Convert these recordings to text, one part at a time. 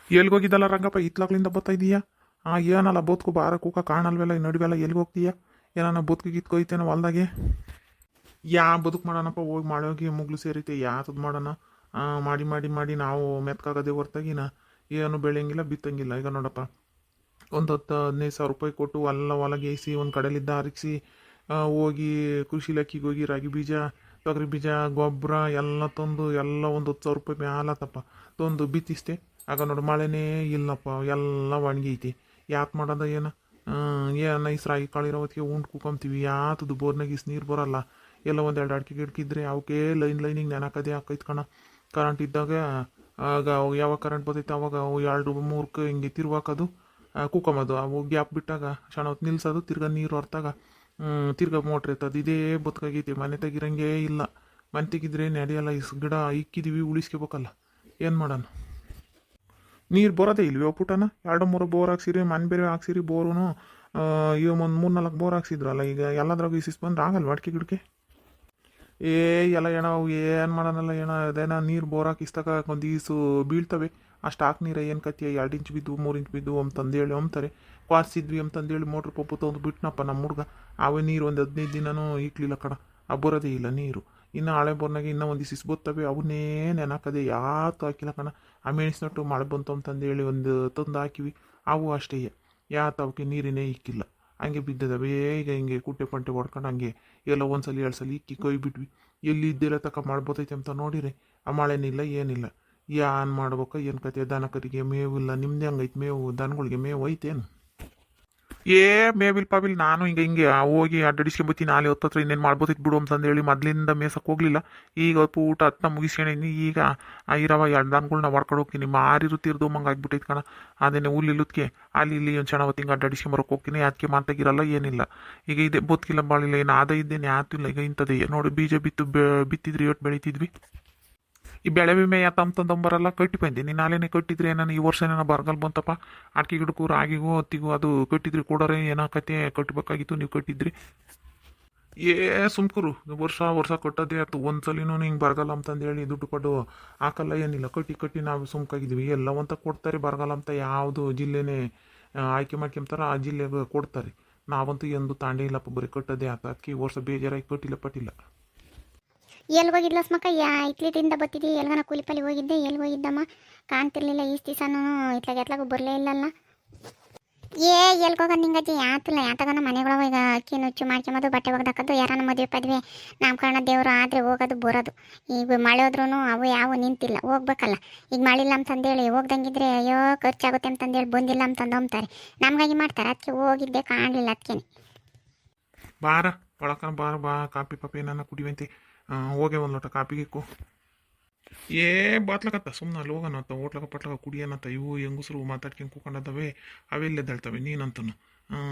ಎಲ್ಗೋಗಿದ್ದಲ್ಲ ರಂಗಪ್ಪ ಇತ್ಲಾಗ್ಲಿಂದ ಬರ್ತಾ ಇದೀಯಾ? ಏನಲ್ಲ ಬೋತ್ಕು ಬಾರ ಕೂಕ ಕಾಣಲ್ವೆಲ್ಲ ನಡುವೆಲ್ಲ ಎಲ್ಗೆ ಹೋಗ್ತೀಯಾ? ಏನಾನ ಬದುಕು ಗಿತ್ಕೊಯ್ತೇನೋ ಹೊಲ್ದಾಗೆ? ಯಾ ಬದುಕು ಮಾಡೋಣಪ್ಪ, ಹೋಗಿ ಮಾಡೋಗಿ ಮುಗ್ಲು ಸೇರೈತೆ ಯಾತದ್ ಮಾಡೋಣ. ಮಾಡಿ ಮಾಡಿ ಮಾಡಿ ನಾವು ಮೆತ್ಕಾಗದೆ ಹೊರ್ತಾಗಿನ ಏನು ಬೆಳೆಯಂಗಿಲ್ಲ ಬಿತ್ತಂಗಿಲ್ಲ. ಈಗ ನೋಡಪ್ಪ, ಒಂದು 10-15 ಸಾವಿರ ರೂಪಾಯಿ ಕೊಟ್ಟು ಎಲ್ಲ ಹೊಲಗೇಸಿ ಒಂದು ಕಡೆಲಿದ್ದ ಹರಿಸಿ ಹೋಗಿ ಕೃಷಿ ಇಲಾಖೆಗೆ ಹೋಗಿ ರಾಗಿ ಬೀಜ, ತೊಗರಿ ಬೀಜ, ಗೊಬ್ಬರ ಎಲ್ಲ ತಂದು ಎಲ್ಲ ಒಂದು 10,000 ರೂಪಾಯಿ ಮ್ಯಾಲತ್ತಪ್ಪ ತಂದು ಬಿತ್ತಿಸ್ತೆ. ಆಗ ನೋಡು ಮಳೆನೇ ಇಲ್ಲಪ್ಪ, ಎಲ್ಲ ಒಣಗೈತಿ. ಯಾಕೆ ಮಾಡೋದ ಏನು? ಏನ ಈ ರಾಗಿ ಕಾಳಿರೋ ಹೊತ್ತಿಗೆ ಉಂಡು ಕೂಕೊಂತೀವಿ. ಯಾತದು ಬೋರ್ನಾಗ ನೀರು ಬರಲ್ಲ. ಎಲ್ಲ ಒಂದು 2 ಅಡಿಕೆ ಗಿಡಕಿದ್ರೆ ಅವಕ್ಕೆ ಲೈನಿಗೆ ನೆನಕದೇ ಹಾಕೈತ್ ಕಣ. ಕರೆಂಟ್ ಇದ್ದಾಗ ಆಗ ಯಾವಾಗ ಕರೆಂಟ್ ಬರ್ತೈತೆ ಅವಾಗ 2-3 ಹಿಂಗೆ ತಿರ್ವಾಕೋದು, ಕೂಕೊಂಬೋದು. ಅವು ಗ್ಯಾಪ್ ಬಿಟ್ಟಾಗ ಕ್ಷಣ ಹೊತ್ತು ನಿಲ್ಸೋದು, ತಿರ್ಗಾ ನೀರು ಹೊರ್ತಾಗ ತಿರ್ಗಾ ಮೋಟ್ರ್ ಎತ್ತದು. ಇದೇ ಬದುಕಾಗೈತಿ. ಮನೆ ತೆಗಿರಂಗೆ ಇಲ್ಲ. ಮನೆ ತೆಗಿದ್ರೆ ನಡೆಯಲ್ಲ. ಗಿಡ ಇಕ್ಕಿದೀವಿ, ಉಳಿಸ್ಕೋಬೇಕಲ್ಲ. ಏನು ಮಾಡೋಣ? ನೀರು ಬರೋದೇ ಇಲ್ವೇ ಪುಟನ? 2-3 ಬೋರ್ ಹಾಕ್ಸಿರಿ, ಮನೆ ಬೇರೆ ಹಾಕ್ಸಿರಿ. ಬೋರು ಈಗ ಒಂದು 3-4 ಬೋರ್ ಹಾಕ್ಸಿದ್ರಲ್ಲ. ಈಗ ಎಲ್ಲದ್ರಾಗ ಇಸಿಸ್ ಬಂದ್ರೆ ಆಗಲ್ವ ಅಡಿಕೆ ಗಿಡಕ್ಕೆ? ಎಲ್ಲ ಏನ ಅವು ಏನು ಮಾಡೋಣಲ್ಲ ಏನ ಅದೇನ ನೀರು ಬೋರ್ ಹಾಕಿಸ್ದಾಗ ಒಂದು ಈಸು ಬೀಳ್ತವೆ. ಅಷ್ಟು ಹಾಕಿ ನೀರು ಏನು ಕತ್ತಿಯ 2 ಇಂಚ್ ಬಿದ್ದು 3 ಇಂಚ್ ಬಿದ್ದು ಅಂತಂದೇಳಿ ಅಂತಾರೆ. ಕ್ವಾರ್ಸಿದ್ವಿ ಅಂತಂದೇಳಿ ಮೋಟ್ರ್ ಪಪ್ಪು ತಂದು ಬಿಟ್ನಪ್ಪ ನಮ್ಮ ಹುಡ್ಗ. ಅವೇ ನೀರು ಒಂದು 15 ದಿನನೂ ಇಕ್ಲಿಲ್ಲ ಕಣ. ಬರೋದೇ ಇಲ್ಲ ನೀರು. ಇನ್ನು ಹಳೆ ಬೋರ್ನಾಗೆ ಇನ್ನೂ ಒಂದು ಇಸಿಸ್ ಬರ್ತವೆ, ಅವನ್ನೇ ನೆನಕದೆ ಯಾತು ಹಾಕಿಲ್ಲ ಕಣ. ಆ ಮೆಣಸಿನಟ್ಟು ಮಳೆ ಬಂತು ಅಂತಂದೇಳಿ ಒಂದು ತಂದು ಹಾಕಿವಿ, ಅವು ಅಷ್ಟೇ. ಯಾತು ಅವಕ್ಕೆ ನೀರಿನೇ ಇಕ್ಕಿಲ್ಲ, ಹಂಗೆ ಬಿದ್ದದವೇ. ಈಗ ಹಿಂಗೆ ಕುಟ್ಟೆ ಪಂಟೆ ಹೊಡ್ಕೊಂಡು ಹಂಗೆ ಎಲ್ಲ 1 ಸಲ 2 ಸಲ ಇಕ್ಕಿ ಕೊಯ್ ಬಿಟ್ವಿ. ಎಲ್ಲಿ ಇದ್ದೆಲ್ಲ ತಕ ಮಾಡ್ಬೋತೈತೆ ಅಂತ ನೋಡಿರಿ, ಆ ಮಳೆನಿಲ್ಲ ಏನಿಲ್ಲ. ಏನು ಮಾಡ್ಬೇಕು ಏನು ಕತೆ? ದನ ಕರಿಗೆ ಮೇವಿಲ್ಲ. ನಿಮ್ದೇ ಹಂಗೈತೆ ಮೇವು? ದನಗಳಿಗೆ ಮೇವು ಐತೇನು? ಮೇವಿಲ್ ಪಾವಿಲ್. ನಾನು ಹಿಂಗೆ ಹೋಗಿ ಅಡ್ಡಡಿಸ್ಕೊಂಬತ್ತೀನಿ. ನಾಳೆ ಹೊತ್ತತ್ರ ಇನ್ನೇನು ಮಾಡ್ಬೋತೈತೆ ಬಿಡು ಅಂತಂದೇಳಿ ಮೊದಲಿಂದ ಮೇಸಕ್ಕೆ ಹೋಗಲಿಲ್ಲ. ಈಗ ಊಟ ಹತ್ತನ ಮುಗಿಸ್ಕೊಂಡಿನಿ. ಈಗ ಇರವ 2 ದನಗಳ್ನ ಹೊಡ್ಕೊಂಡು ಹೋಗ್ತೀನಿ. ಮಾರಿರು ತೀರ್ದೋಮಂಗೆ ಆಗ್ಬಿಟ್ಟೈತೆ ಕಣ. ಅದೇನೆ ಹುಲ್ಲಿಲ್ಲದಕ್ಕೆ ಅಲ್ಲಿ ಇಲ್ಲಿ ಒಂದು ಕ್ಷಣ ಹೊತ್ತಿಂಗೆ ಅಡ್ಡಡಿಸ್ಕೊಂಬರಕ್ಕೆ ಹೋಗ್ತೀನಿ. ಅದಕ್ಕೆ ಮಾತಾಗಿರಲ್ಲ ಏನಿಲ್ಲ. ಈಗ ಇದೆ ಬದುಕಿಲ್ಲ ಬಾಳಿಲ್ಲ, ಏನು ಆದ ಇದ್ದೇನೆ ಯಾತು ಇಲ್ಲ. ಈಗ ಇಂಥದ್ದೇ ನೋಡಿ, ಬೀಜ ಬಿತ್ತಿದ್ರಿ ಇವತ್ತು ಬೆಳಿತಿದ್ವಿ. ಈ ಬೆಳೆ ವಿಮೆ ಅಂತಂಬರಲ್ಲ ಕಟ್ಟಿ ಬಂದೀನಿ. ನಾಳೆನೇ ಕಟ್ಟಿದ್ರೆ ನಾನು ಈ ವರ್ಷ ಏನೋ ಬರಗಾಲ ಬಂತಪ್ಪ, ಅಡಿಕೆ ಗಿಡಕ್ಕೂ ರಾಗಿಗೂ ಹತ್ತಿಗೂ ಅದು ಕಟ್ಟಿದ್ರಿ ಕೊಡೋರೆ ಏನಾಕತೆ ಕಟ್ಟಬೇಕಾಗಿತ್ತು. ನೀವು ಕಟ್ಟಿದ್ರಿ ಸುಮ್ಕರು. ವರ್ಷ ಕಟ್ಟೋದೇ ಆಯ್ತು. ಒಂದ್ಸಲಿನೂ ಹಿಂಗೆ ಬರಗಾಲ ಅಂತಂದೇಳಿ ದುಡ್ಡು ಕೊಟ್ಟು ಹಾಕಲ್ಲ ಏನಿಲ್ಲ. ಕಟ್ಟಿ ನಾವು ಸುಮ್ಕಾಗಿದ್ವಿ. ಎಲ್ಲ ಅಂತ ಕೊಡ್ತಾರೆ. ಬರಗಾಲ ಅಂತ ಯಾವುದು ಜಿಲ್ಲೆನೇ ಆಯ್ಕೆ ಮಾಡ್ಕೊಂತಾರೆ ಆ ಜಿಲ್ಲೆಗೆ ಕೊಡ್ತಾರೆ. ನಾವಂತೂ ಎಂದು ತಾಂಡೇ ಇಲ್ಲಪ್ಪ, ಬರೀ ಕಟ್ಟೋದೇ ಆಯ್ತು. ಅದಕ್ಕೆ ಈ ವರ್ಷ ಬೇಜಾರಾಗಿ ಕಟ್ಟಿಲ್ಲ ಪಟ್ಟಿಲ್ಲ. ಎಲ್ಲಿ ಹೋಗಿದ್ಲ ಸ್ಮಕ್ಕ? ಇತ್ಲಿದಿಂದ ಬತ್ತಿದ್ದಿ? ಎಲ್ಗನ ಕೂಲಿಪಲ್ಲಿ ಹೋಗಿದ್ದೆ? ಎಲ್ಲಿ ಹೋಗಿದ್ದಮ್ಮ? ಕಾಣ್ತಿರ್ಲಿಲ್ಲ ಈಸ್ ದಿವಸನೂ. ಎತ್ಲಾಗ ಬರಲೇ ಇಲ್ಲಲ್ಲ. ಎಲ್ಗೋಗ ನಿಂಗಜ್ಜಿ? ಯಾತಿಲ್ಲ ಯಾತಗನ ಮನೆಗಳು ಈಗ ಅಕ್ಕಿ ನುಚ್ಚು ಮಾಡ್ಕೊಂಬೋದು, ಬಟ್ಟೆ ಒಗ್ದಾಕೋದು, ಯಾರನ್ನ ಮದುವೆ ಪದ್ವೆ ನಾಮಕರಣ ದೇವರು ಆದರೆ ಹೋಗೋದು ಬರೋದು. ಈಗ ಮಳೆ ಹೋದ್ರೂ ಅವು ಯಾವ ನಿಂತಿಲ್ಲ, ಹೋಗ್ಬೇಕಲ್ಲ. ಈಗ ಮಳೆ ಇಲ್ಲ ಅಂತಂದೇಳಿ ಹೋಗ್ದಂಗಿದ್ರೆ ಅಯ್ಯೋ ಖರ್ಚಾಗುತ್ತೆ ಅಂತಂದೇಳಿ ಬಂದಿಲ್ಲ ಅಂತಂದು ಅಂತಾರೆ. ನಮ್ಗಾಗಿ ಮಾಡ್ತಾರೆ. ಅದಕ್ಕೆ ಹೋಗಿದ್ದೆ, ಕಾಣಲಿಲ್ಲ. ಅದಕ್ಕೇನೆ ಬಾರ ಒಳಕನ ಬಾರ ಬಾ, ಕಾಪಿ ಪಾಪಿ ಏನಾನ ಕುಡಿವಂತೆ. ಹೋಗೇ ಒಂದು ಲೋಟ ಕಾಪಿ ಗಿಕ್ಕು. ಬಾತ್ಲಕತ್ತ ಸುಮ್ಮನೆ ಅಲ್ಲಿ ಹೋಗೋಣತ್ತ. ಹೋಟ್ಲಕ ಪಟ್ಲಕ ಕುಡಿಯೋಣತ್ತ. ಇವು ಹೆಂಗಸರು ಮಾತಾಡ್ಕೊಂಡು ಕೂಕೊಂಡದವೆ, ಅವೆಲ್ಲ ಎದ್ದಾಳ್ತವೆ. ನೀನಂತನು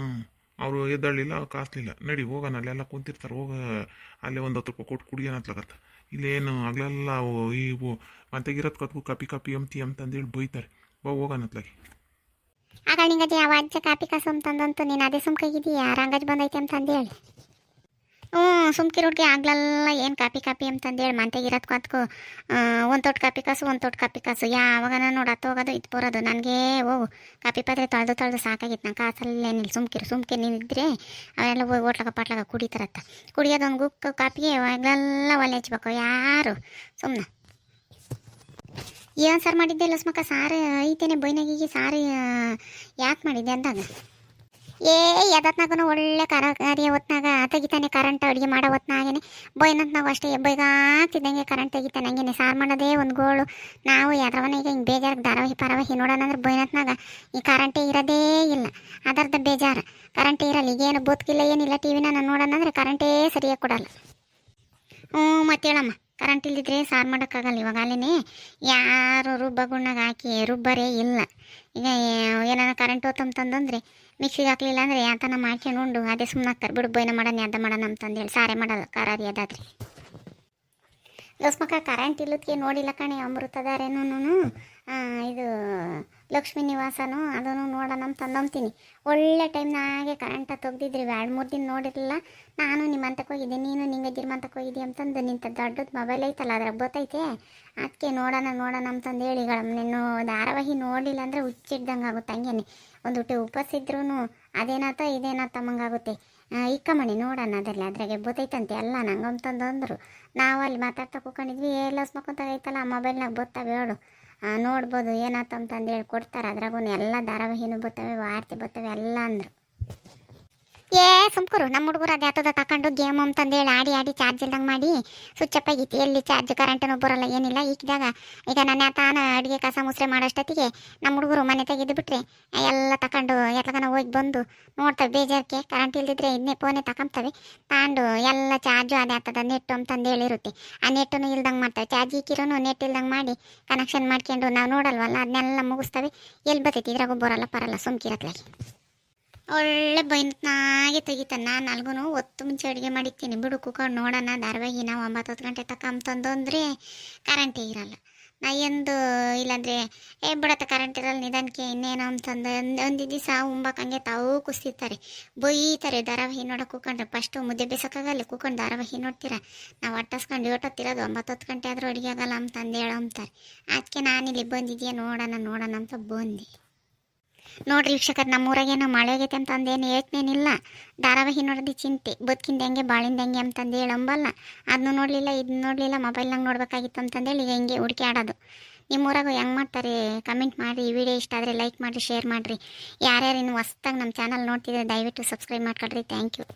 ಅವರು ಎದ್ದಾಳಿಲ್ಲ, ಕಾಸ್ಲಿಲ್ಲ. ನಡಿ ಹೋಗೋಣ. ಅಲ್ಲೆಲ್ಲ ಕುಂತಿರ್ತಾರೆ. ಅಲ್ಲೇ ಒಂದು 10 ರೂಪಾಯಿ ಕೊಟ್ಟು ಕುಡಿಯೋಣತ್ಲಕತ್ತ. ಇಲ್ಲೇನು ಆಗ್ಲೆಲ್ಲ ಇವು ಮತ್ತೆಗಿರೋದು ಕತ್ಕು ಕಾಪಿ ಅಂತಂದೇಳಿ ಬೈತಾರೆ. ಹೋಗೋಣತ್ಲಾಗಿ. ಆಗ ನಿಂಗಜ್ಜಿ ಯಾವ ಅಜ್ಜ ಕಾಪಿ ಕಾಸು ಅಂತಂದಂತು ನೀನು ಅದೇ ಸುಮ್ಕಾಗಿದ್ದೀಯಾ? ರಂಗಜ್ ಬಂದೈತೆ ಅಂತಂದೇಳಿ. ಸುಮ್ಕಿರೋಡ್ಗೆ ಆಗ್ಲಲ್ಲ ಏನು ಕಾಪಿ ಅಂತಂದೇಳಿ ಮಂತೆಗಿರೋದು ಕತ್ಕು ಒಂದು ತೊಟ್ಟು ಕಾಪಿ ಕಾಸು ಯಾವಾಗ ನಾನು ನೋಡತ್ತು ಹೋಗೋದು ಇದು ಬರೋದು. ನನಗೆ ಹೋಗು ಕಾಪಿ ಪಾತ್ರೆ ತೊಳೆದು ಸಾಕಾಗಿತ್ತು. ನಂಗೆ ಕಾಸಲ್ಲೇನಿಲ್ಲ. ಸುಮ್ಕೆ ನಿಲ್ಲಿದ್ರೆ ಅವೆಲ್ಲ ಹೋಗಿ ಹೋಟ್ಲಕ ಪಟ್ಲಕ ಕುಡಿತಾರತ್ತ. ಕುಡಿಯೋದೊಂದು ಗುಕ್ಕ ಕಾಪಿಗೆ ಆಗ್ಲೆಲ್ಲ ಒಲೆ ಹಚ್ಬೇಕು. ಯಾರು ಸುಮ್ಮನೆ ಏನು ಸಾರು ಮಾಡಿದ್ದೆ ಲಸ್ಮಕ್ಕ? ಸಾರು ಐತೇನೆ ಬೈನಾಗಿಗೆ. ಸಾರು ಯಾಕೆ ಮಾಡಿದ್ದೆ ಅಂದಾಗ ಎದತ್ನಾಗೂ ಒಳ್ಳೆ ಕರಿಯ ಹೊತ್ನಾಗ ತೆಗಿತಾನೆ ಕರೆಂಟ್. ಅಡುಗೆ ಮಾಡೋ ಹೊತ್ನಾಗೇನೆ ಬೈನಂತ ಅಷ್ಟೇ ಬೈಗ ಆಗ್ತಿದ್ದಂಗೆ ಕರೆಂಟ್ ತೆಗಿತಾನೆ. ಹಂಗೇನೆ ಸಾರು ಮಾಡೋದೇ ಒಂದು ಗೋಳು. ನಾವು ಯಾವ್ರವನ ಈಗ ಹಿಂಗೆ ಬೇಜಾರು ಧಾರಾವಾಹಿ ನೋಡೋಣ ಅಂದ್ರೆ ಬೈನತ್ನಾಗ ಈ ಕರೆಂಟೇ ಇರೋದೇ ಇಲ್ಲ. ಅದರ್ಧ ಬೇಜಾರು. ಕರೆಂಟೇ ಇರಲ್ಲ. ಈಗೇನು ಬದುಕಿಲ್ಲ ಏನಿಲ್ಲ. ಟಿ ವಿನ ನಾನು ನೋಡೋಣ ಅಂದರೆ ಕರೆಂಟೇ ಸರಿಯಾಗಿ ಕೊಡಲ್ಲ. ಮತ್ತೇಳಮ್ಮ, ಕರೆಂಟ್ ಇಲ್ದಿದ್ರೆ ಸಾರು ಮಾಡೋಕ್ಕಾಗಲ್ಲ. ಇವಾಗ ಅಲ್ಲೇ ಯಾರು ರುಬ್ಬಗುಣ್ಣಾಗ ಹಾಕಿ ರುಬ್ಬರೇ ಇಲ್ಲ. ಈಗ ಏನಾರ ಕರೆಂಟ್ ಹೋತಂತಂದ್ರೆ ಮಿಕ್ಸಿಗೆ ಹಾಕ್ಲಿಲ್ಲ ಅಂದರೆ ಯಾತನ ಮಾಡ್ಕೊಂಡು ಉಂಡು ಅದೇ ಸುಮ್ಮನೆ ಹಾಕ್ತಾರೆ. ಬಿಡು ಬೈನ ಮಾಡೋಣ ಅದ ಮಾಡೋಣ ಅಂತಂದೇಳಿ ಸಾರೇ ಮಾಡೋದು ಖಾರಾರಿ ಅದಾದ್ರಿ. ಲಸ್ಮಕ್ಕ ಕರೆಂಟ್ ಇಲ್ಲದಕ್ಕೆ ನೋಡಿಲ್ಲ ಕಣೆ ಅಮೃತದಾರೇನೂ ಇದು ಲಕ್ಷ್ಮೀ ನಿವಾಸನೂ ಅದನ್ನು ನೋಡೋಣ ಅಂತ ಅಂದಂತೀನಿ. ಒಳ್ಳೆ ಟೈಮ್ನಾಗೆ ಕರೆಂಟ ತೆಗ್ದಿದ್ರಿ 2-3 ದಿನ ನೋಡಿರಲಿಲ್ಲ. ನಾನು ನಿಮ್ಮ ಅಂತಕ್ಕೆ ಹೋಗಿದ್ದೆ, ನೀನು ನಿಂಗೆ ಮಂತಕ್ಕೆ ಹೋಗಿದ್ದೆ ಅಂತಂದು ನಿಂತ ದೊಡ್ಡದು ಮೊಬೈಲ್ ಐತಲ್ಲ ಅದ್ರಾಗ ಗೊತ್ತೈತೆ. ಅದಕ್ಕೆ ನೋಡೋಣ ಅಂತಂದು ಹೇಳಿ ನೀನು ಧಾರಾವಾಹಿ ನೋಡಲಿಲ್ಲ ಅಂದರೆ ಹುಚ್ಚಿಡ್ದಂಗೆ ಆಗುತ್ತೆ. ಹಂಗೇನೆ ಒಂದು ಊಟ ಉಪಸಿದ್ರೂ ಅದೇನಾತ ಇದೇನಾತ ಮಂಗಾಗುತ್ತೆ. ಇಕ್ಕಮಣಿ ನೋಡೋಣ ಅದರಲ್ಲಿ ಅದ್ರಾಗೆ ಗೊತ್ತೈತಂತೆ ಎಲ್ಲ ನಂಗಂತಂದು ಅಂದರು. ನಾವು ಅಲ್ಲಿ ಮಾತಾಡ್ತಾ ಕೂಕೊಂಡಿದ್ವಿ, ಎಲ್ಲ ಸ್ಮಕ್ಕೊಂತಾಗೈತಲ್ಲ ಆ ಮೊಬೈಲ್ನಾಗ ಬರ್ತವೆ ಹೇಳು, ನೋಡ್ಬೋದು ಏನಾಯ್ತು ಅಂತಂದು ಹೇಳಿ ಕೊಡ್ತಾರೆ. ಅದ್ರಾಗೂ ಎಲ್ಲ ಧಾರಾವಾಹಿನೂ ಬರ್ತವೆ, ವಾರ್ತೆ ಬರ್ತವೆ ಎಲ್ಲ ಅಂದರು. ಸುಮ್ಕರು ನಮ್ಮ ಹುಡುಗರು ಅದು ಯಾತದ ತಗೊಂಡು ಗೇಮ್ ಅಂತಂದೇಳಿ ಆಡಿ ಚಾರ್ಜ್ ಇಲ್ದಂಗೆ ಮಾಡಿ ಸ್ವಿಚ್ ಅಪ್ ಆಗಿತ್ತು. ಎಲ್ಲಿ ಚಾರ್ಜ್ ಕರೆಂಟನ್ನು ಬರೋಲ್ಲ ಏನಿಲ್ಲ. ಈಗ ನನ್ನ ತಾನ ಅಡುಗೆ ಕಸ ಮುಸ್ರೆ ಮಾಡೋಷ್ಟೊತ್ತಿಗೆ ನಮ್ಮ ಹುಡುಗರು ಮನೆ ತೆಗೆದು ಬಿಟ್ರೆ ಎಲ್ಲ ತಗೊಂಡು ಎತ್ಲಗನ ಹೋಗಿ ಬಂದು ನೋಡ್ತವೆ. ಬೇಜಾರಕ್ಕೆ ಕರೆಂಟ್ ಇಲ್ದಿದ್ರೆ ಇದನ್ನೇ ಫೋನೇ ತಗೊಂತವೆ ತಗೊಂಡು ಎಲ್ಲ ಚಾರ್ಜು ಅದು ಆಗ್ತದ ನೆಟ್ಟು ಅಂತಂದು ಹೇಳಿರುತ್ತೆ. ಆ ನೆಟ್ಟನ್ನು ಇಲ್ದಂಗೆ ಮಾಡ್ತವೆ. ಚಾರ್ಜ್ ಇಕ್ಕಿರೋನು ನೆಟ್ ಇಲ್ದಂಗೆ ಮಾಡಿ ಕನೆಕ್ಷನ್ ಮಾಡ್ಕೊಂಡು ನಾವು ನೋಡಲ್ವಲ್ಲ ಅದನ್ನೆಲ್ಲ ಮುಗಿಸ್ತವೆ. ಎಲ್ಲಿ ಬರ್ತೈತಿ ಇದ್ರಾಗೂ ಬರಲ್ಲ ಸುಮ್ಕಿರತ್ಲಾಗಿ. ಒಳ್ಳೆ ಬೈನಾಗೆ ತೆಗಿತಾನೆ. ನಾನು ಅಲ್ಗೂ ಹೊತ್ತು ಮುಂಚೆ ಅಡುಗೆ ಮಾಡಿರ್ತೀನಿ, ಬಿಡು ಕುತ್ಕೊಂಡು ನೋಡೋಣ ಧಾರಾವಾಹಿ. ನಾವು 9-10 ಗಂಟೆ ತಗೊಂತಂದು ಅಂದರೆ ಕರೆಂಟೇ ಇರಲ್ಲ. ನಾ ಎಂದು ಇಲ್ಲಾಂದರೆ ಬಿಡತ್ತೆ ಕರೆಂಟ್ ಇರಲ್ಲ ನಿಧಾನಕ್ಕೆ ಇನ್ನೇನೋ ಅಂತಂದು ಒಂದು ದಿವಸ ಉಂಬಕ್ಕಂಗೆ ತಾವು ಕುಸ್ತಿರ್ತಾರೆ, ಬೈತಾರೆ. ಧಾರಾವಾಹಿ ನೋಡೋಕೆ ಕೂಕೊಂಡ್ರೆ ಫಸ್ಟು ಮುದ್ದೆ ಬೇಸಕ್ಕಾಗಲ್ಲ ಕೂಕೊಂಡು ಧಾರಾವಾಹಿ ನೋಡ್ತೀರಾ. ನಾವು ಒಟ್ಟಿಸ್ಕೊಂಡು ಏಟೊತ್ತಿರೋದು 9-10 ಗಂಟೆ ಆದರೂ ಅಡುಗೆ ಆಗಲ್ಲ ಅಂತಂದು ಹೇಳೋ ಅಂತಾರೆ. ಅದಕ್ಕೆ ನಾನಿಲ್ಲಿ ಬಂದಿದ್ದೀಯ ನೋಡೋಣ ಅಂತ ಬಂದೆ. ನೋಡ್ರಿ ವೀಕ್ಷಕರು, ನಮ್ಮೂರಾಗೇನೋ ಮಳೆ ಆಗೈತೆ ಅಂತಂದೇನು ಯೋಚನೆನಿಲ್ಲ. ಧಾರಾವಾಹಿ ನೋಡೋದು ಚಿಂತೆ, ಬದುಕಿಂದ ಹೆಂಗೆ ಬಾಳಿಂದ ಹೆಂಗೆ ಅಂತಂದು ಹೇಳಂಬಲ್ಲ. ಅದನ್ನು ನೋಡಲಿಲ್ಲ ಇದನ್ನ ನೋಡಲಿಲ್ಲ, ಮೊಬೈಲ್ನಾಗ ನೋಡ್ಬೇಕಾಗಿತ್ತು ಅಂತಂದೇಳಿ ಈಗ ಹಿಂಗೆ ಹುಡುಕಿ ಆಡೋದು. ನಿಮ್ಮೂರಾಗೂ ಹೆಂಗೆ ಮಾಡ್ತಾರೆ ಕಮೆಂಟ್ ಮಾಡಿರಿ. ಈ ವಿಡಿಯೋ ಇಷ್ಟ ಆದರೆ ಲೈಕ್ ಮಾಡಿರಿ, ಶೇರ್ ಮಾಡಿರಿ. ಯಾರ್ಯಾರು ಇನ್ನು ಹೊಸ್ದಾಗಿ ನಮ್ಮ ಚಾನಲ್ ನೋಡ್ತಿದ್ರೆ ದಯವಿಟ್ಟು ಸಬ್ಸ್ಕ್ರೈಬ್ ಮಾಡ್ಕೊಳ್ರಿ. Thank you.